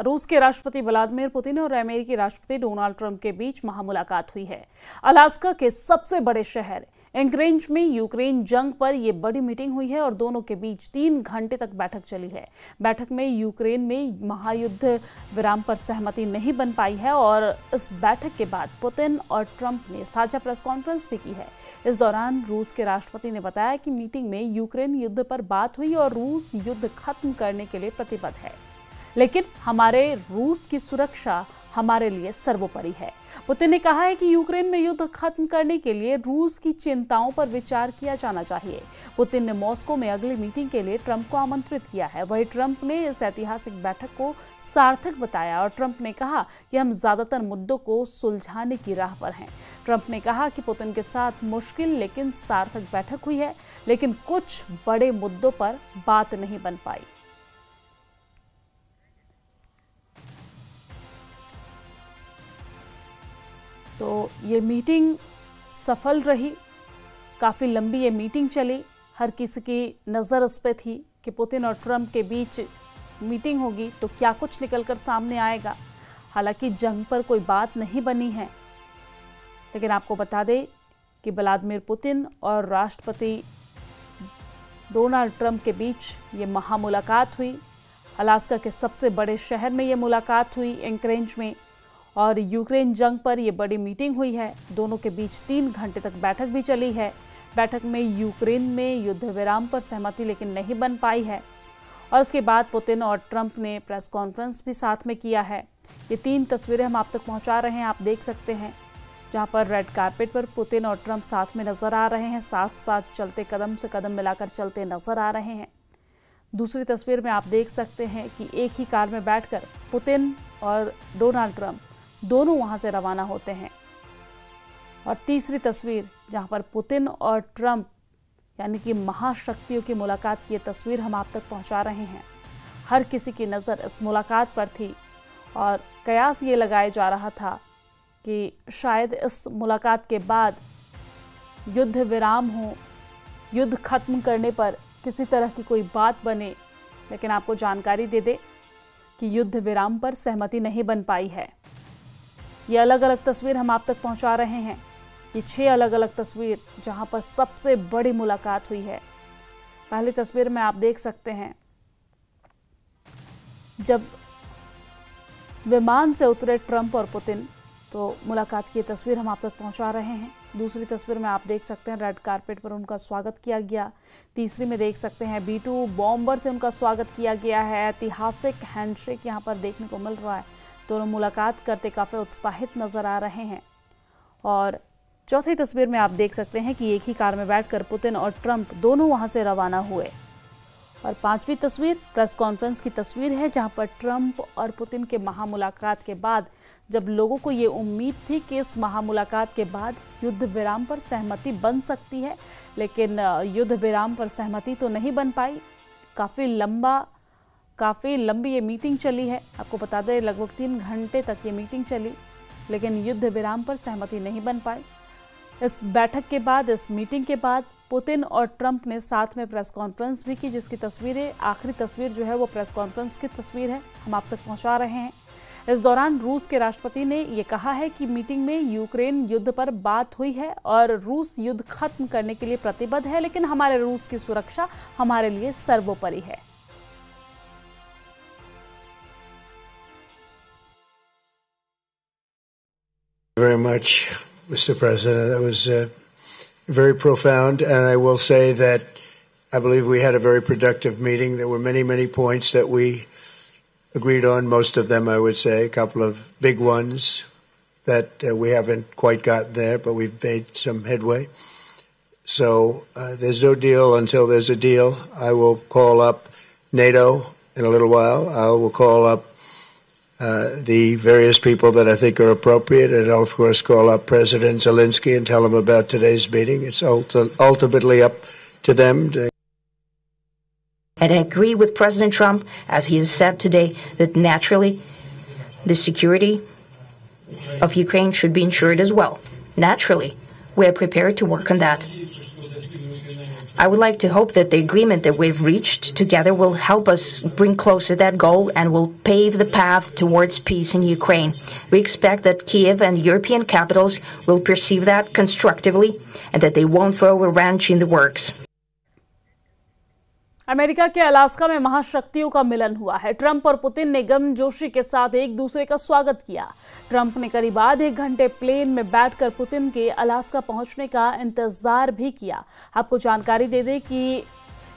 रूस के राष्ट्रपति व्लादिमीर पुतिन और अमेरिकी राष्ट्रपति डोनाल्ड ट्रंप के बीच महामुलाकात हुई है। अलास्का के सबसे बड़े शहर एंकरेज में यूक्रेन जंग पर यह बड़ी मीटिंग हुई है और दोनों के बीच 3 घंटे तक बैठक चली है। बैठक में यूक्रेन में महायुद्ध विराम पर सहमति नहीं बन पाई है और इस बैठक के बाद पुतिन और ट्रंप ने साझा प्रेस कॉन्फ्रेंस भी की है। इस दौरान रूस के राष्ट्रपति ने बताया कि मीटिंग में यूक्रेन युद्ध पर बात हुई और रूस युद्ध खत्म करने के लिए प्रतिबद्ध है, लेकिन हमारे रूस की सुरक्षा हमारे लिए सर्वोपरि है। पुतिन ने कहा है कि यूक्रेन में युद्ध खत्म करने के लिए रूस की चिंताओं पर विचार किया जाना चाहिए। पुतिन ने मॉस्को में अगली मीटिंग के लिए ट्रंप को आमंत्रित किया है। वहीं ट्रंप ने इस ऐतिहासिक बैठक को सार्थक बताया और ट्रंप ने कहा कि हम ज्यादातर मुद्दों को सुलझाने की राह पर हैं। ट्रंप ने कहा कि पुतिन के साथ मुश्किल लेकिन सार्थक बैठक हुई है, लेकिन कुछ बड़े मुद्दों पर बात नहीं बन पाई। तो ये मीटिंग सफल रही, काफ़ी लंबी ये मीटिंग चली। हर किसी की नज़र इस पे थी कि पुतिन और ट्रंप के बीच मीटिंग होगी तो क्या कुछ निकलकर सामने आएगा। हालांकि जंग पर कोई बात नहीं बनी है, लेकिन आपको बता दें कि व्लादिमीर पुतिन और राष्ट्रपति डोनाल्ड ट्रंप के बीच ये महामुलाकात हुई। अलास्का के सबसे बड़े शहर में ये मुलाकात हुई, एंकरेज में, और यूक्रेन जंग पर यह बड़ी मीटिंग हुई है। दोनों के बीच 3 घंटे तक बैठक भी चली है। बैठक में यूक्रेन में युद्ध विराम पर सहमति लेकिन नहीं बन पाई है और उसके बाद पुतिन और ट्रंप ने प्रेस कॉन्फ्रेंस भी साथ में किया है। ये 3 तस्वीरें हम आप तक पहुंचा रहे हैं, आप देख सकते हैं, जहां पर रेड कारपेट पर पुतिन और ट्रंप साथ में नजर आ रहे हैं, साथ साथ चलते, कदम से कदम मिलाकर चलते नजर आ रहे हैं। दूसरी तस्वीर में आप देख सकते हैं कि एक ही कार में बैठकर पुतिन और डोनाल्ड ट्रंप दोनों वहां से रवाना होते हैं। और तीसरी तस्वीर जहां पर पुतिन और ट्रंप यानी कि महाशक्तियों की मुलाकात की तस्वीर हम आप तक पहुंचा रहे हैं। हर किसी की नज़र इस मुलाकात पर थी और कयास ये लगाया जा रहा था कि शायद इस मुलाकात के बाद युद्ध विराम हो, युद्ध खत्म करने पर किसी तरह की कोई बात बने। लेकिन आपको जानकारी दे दे कि युद्ध विराम पर सहमति नहीं बन पाई है। ये अलग अलग तस्वीर हम आप तक पहुंचा रहे हैं। ये 6 अलग अलग तस्वीर जहां पर सबसे बड़ी मुलाकात हुई है। पहली तस्वीर में आप देख सकते हैं जब विमान से उतरे ट्रंप और पुतिन, तो मुलाकात की तस्वीर हम आप तक पहुंचा रहे हैं। दूसरी तस्वीर में आप देख सकते हैं रेड कारपेट पर उनका स्वागत किया गया। तीसरी में देख सकते हैं B-2 बॉम्बर से उनका स्वागत किया गया है। ऐतिहासिक हैंडशेक यहाँ पर देखने को मिल रहा है। दोनों मुलाकात करते काफ़ी उत्साहित नजर आ रहे हैं। और चौथी तस्वीर में आप देख सकते हैं कि एक ही कार में बैठकर पुतिन और ट्रंप दोनों वहां से रवाना हुए। और 5वीं तस्वीर प्रेस कॉन्फ्रेंस की तस्वीर है, जहां पर ट्रंप और पुतिन के महामुलाकात के बाद जब लोगों को ये उम्मीद थी कि इस महामुलाकात के बाद युद्ध विराम पर सहमति बन सकती है, लेकिन युद्ध विराम पर सहमति तो नहीं बन पाई। काफ़ी लंबी ये मीटिंग चली है। आपको बता दें लगभग 3 घंटे तक ये मीटिंग चली, लेकिन युद्ध विराम पर सहमति नहीं बन पाई। इस बैठक के बाद, इस मीटिंग के बाद पुतिन और ट्रंप ने साथ में प्रेस कॉन्फ्रेंस भी की, जिसकी तस्वीरें, आखिरी तस्वीर जो है वो प्रेस कॉन्फ्रेंस की तस्वीर है, हम आप तक पहुंचा रहे हैं। इस दौरान रूस के राष्ट्रपति ने ये कहा है कि मीटिंग में यूक्रेन युद्ध पर बात हुई है और रूस युद्ध खत्म करने के लिए प्रतिबद्ध है, लेकिन हमारे रूस की सुरक्षा हमारे लिए सर्वोपरि है। Very much, Mr. President. That was very profound, and I will say that I believe we had a very productive meeting. There were many, many points that we agreed on, most of them, I would say, a couple of big ones that we haven't quite gotten there, but we've made some headway. So there's no deal until there's a deal. I will call up NATO in a little while. I will call up the various people that I think are appropriate, and I'll of course call up President Zelensky and tell him about today's meeting. It's ultimately up to them. And I agree with President Trump, as he has said today, that naturally the security of Ukraine should be ensured as well. Naturally, we are prepared to work on that. I would like to hope that the agreement that we've reached together will help us bring closer that goal and will pave the path towards peace in Ukraine. We expect that Kyiv and European capitals will perceive that constructively and that they won't throw a wrench in the works. America के Alaska में महाशक्तियों का मिलन हुआ है। Trump और Putin ने गर्मजोशी के साथ एक दूसरे का स्वागत किया। ट्रंप ने करीब आधे घंटे प्लेन में बैठकर पुतिन के अलास्का पहुंचने का इंतजार भी किया। आपको जानकारी दे दें कि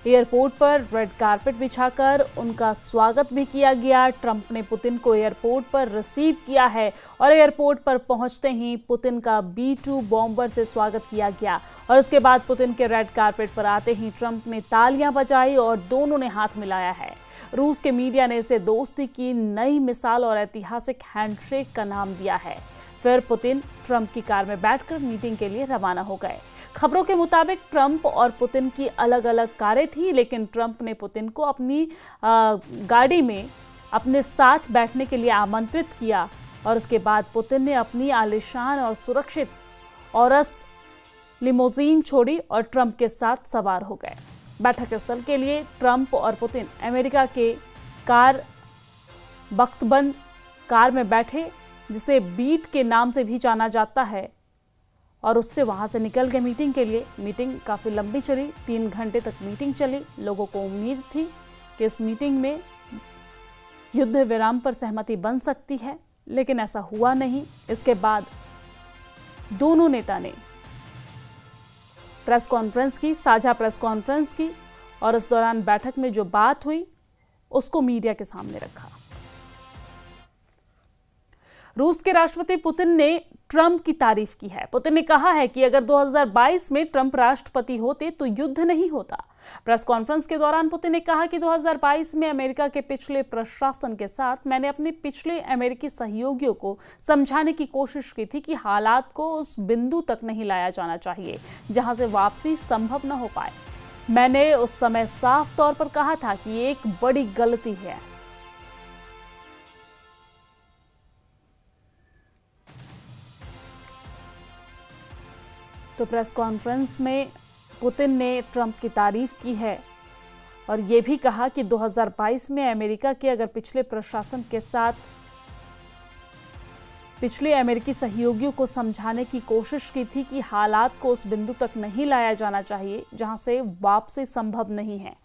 एयरपोर्ट पर रेड कारपेट बिछाकर उनका स्वागत भी किया गया। ट्रंप ने पुतिन को एयरपोर्ट पर रिसीव किया है और एयरपोर्ट पर पहुंचते ही पुतिन का B-2 बॉम्बर से स्वागत किया गया और उसके बाद पुतिन के रेड कारपेट पर आते ही ट्रंप ने तालियां बजाई और दोनों ने हाथ मिलाया है। रूस के मीडिया ने इसे दोस्ती की नई मिसाल और ऐतिहासिक हैंडशेक का नाम दिया है। फिर पुतिन ट्रंप की कार में बैठकर मीटिंग के लिए रवाना हो गए। खबरों के मुताबिक ट्रंप और पुतिन की अलग अलग कारें थी, लेकिन ट्रंप ने पुतिन को अपनी गाड़ी में अपने साथ बैठने के लिए आमंत्रित किया और उसके बाद पुतिन ने अपनी आलीशान और सुरक्षित औरस लिमोजीन छोड़ी और ट्रंप के साथ सवार हो गए। बैठक स्थल के लिए ट्रंप और पुतिन अमेरिका के कार बख्तबंद कार में बैठे, जिसे बीट के नाम से भी जाना जाता है, और उससे वहां से निकल गए मीटिंग के लिए। मीटिंग काफ़ी लंबी चली, 3 घंटे तक मीटिंग चली। लोगों को उम्मीद थी कि इस मीटिंग में युद्ध विराम पर सहमति बन सकती है, लेकिन ऐसा हुआ नहीं। इसके बाद दोनों नेता ने प्रेस कॉन्फ्रेंस की, साझा प्रेस कॉन्फ्रेंस की और इस दौरान बैठक में जो बात हुई उसको मीडिया के सामने रखा। रूस के राष्ट्रपति पुतिन ने ट्रंप की तारीफ की है। पुतिन ने कहा है कि अगर 2022 में ट्रंप राष्ट्रपति होते तो युद्ध नहीं होता। प्रेस कॉन्फ्रेंस के दौरान पुतिन ने कहा कि 2022 में अमेरिका के पिछले प्रशासन के साथ मैंने अपने पिछले अमेरिकी सहयोगियों को समझाने की कोशिश की थी कि हालात को उस बिंदु तक नहीं लाया जाना चाहिए जहां से वापसी संभव न हो पाए। मैंने उस समय साफ तौर पर कहा था कि ये एक बड़ी गलती है। तो प्रेस कॉन्फ्रेंस में पुतिन ने ट्रंप की तारीफ की है और ये भी कहा कि 2022 में अमेरिका के अगर पिछले प्रशासन के साथ पिछले अमेरिकी सहयोगियों को समझाने की कोशिश की थी कि हालात को उस बिंदु तक नहीं लाया जाना चाहिए जहां से वापसी संभव नहीं है।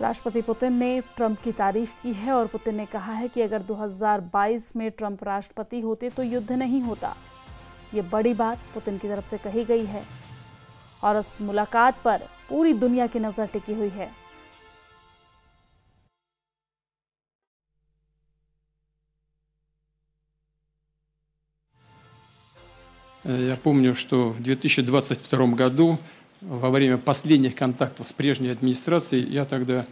राष्ट्रपति पुतिन ने ट्रंप की तारीफ की है और पुतिन ने कहा है कि अगर 2022 में ट्रंप राष्ट्रपति होते तो युद्ध नहीं होता। ये बड़ी बात पुतिन की तरफ से कही गई है और इस मुलाकात पर पूरी दुनिया की नजर टिकी हुई है। Я помню, что в 2022 году во время последних контактов с прежней администрацией я тогда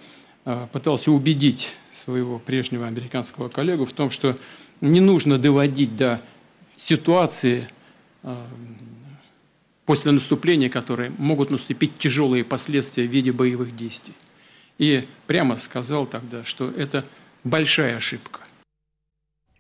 пытался убедить своего прежнего американского коллегу в том, что не нужно доводить до ситуации после наступления, которые могут наступить тяжелые последствия в виде боевых действий. И прямо сказал тогда, что это большая ошибка.